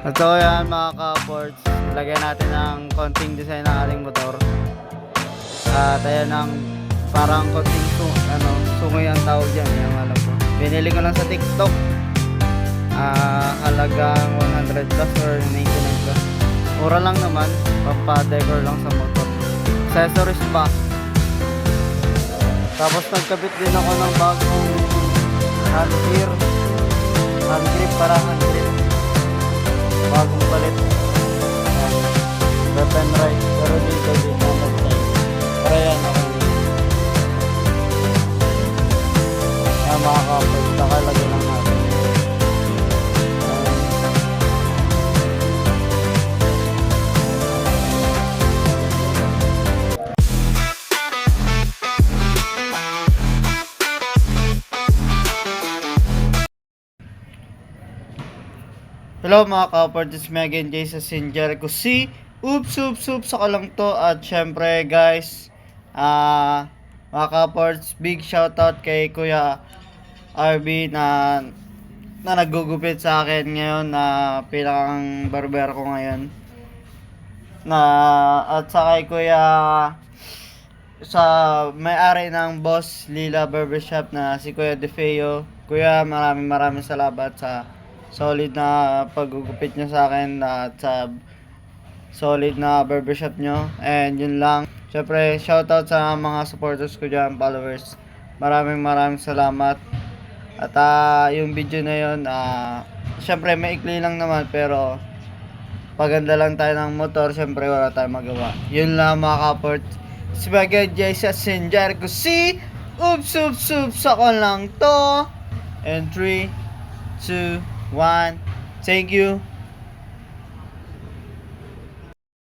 So yan mga ka-ports, lagyan natin ng konting design ng ating motor. At ayan ang parang konting sungoy ang tawag dyan, yung alam ko. Binili ko lang sa TikTok. Halagang 100 plus or 99 plus. Mura lang naman, pampa-decor lang sa motor. Accessories pa. Tapos nagkabit din ako ng bagong hand grip para hand grip. Bagong palit. Left and right. Pero dito left side. Para yan ako. Yan mga kapag nakalagay lang natin. Hello mga ka-ports, it's me again, Jason Sinjerico C. Oops, saka lang to. At syempre guys, mga ka-ports, big shoutout kay Kuya RB na naggugupit sa akin ngayon, na pinakang barber ko ngayon. At sa kay Kuya, sa may-ari ng Boss Lila Barbershop na si Kuya DeFeo. Kuya, maraming salamat sa solid na paggugupit nyo sa akin at sa solid na barbershop nyo. And yun lang. Syempre, shoutout sa mga supporters ko dyan, followers. Maraming salamat. At yung video na yun, syempre maikli lang naman, pero paganda lang tayo ng motor, syempre wala tayong magawa. Yun lang mga kaport. Sebagai Jason Sinjerico C. Oops, ako lang to. And 3, 2, 1. Thank you.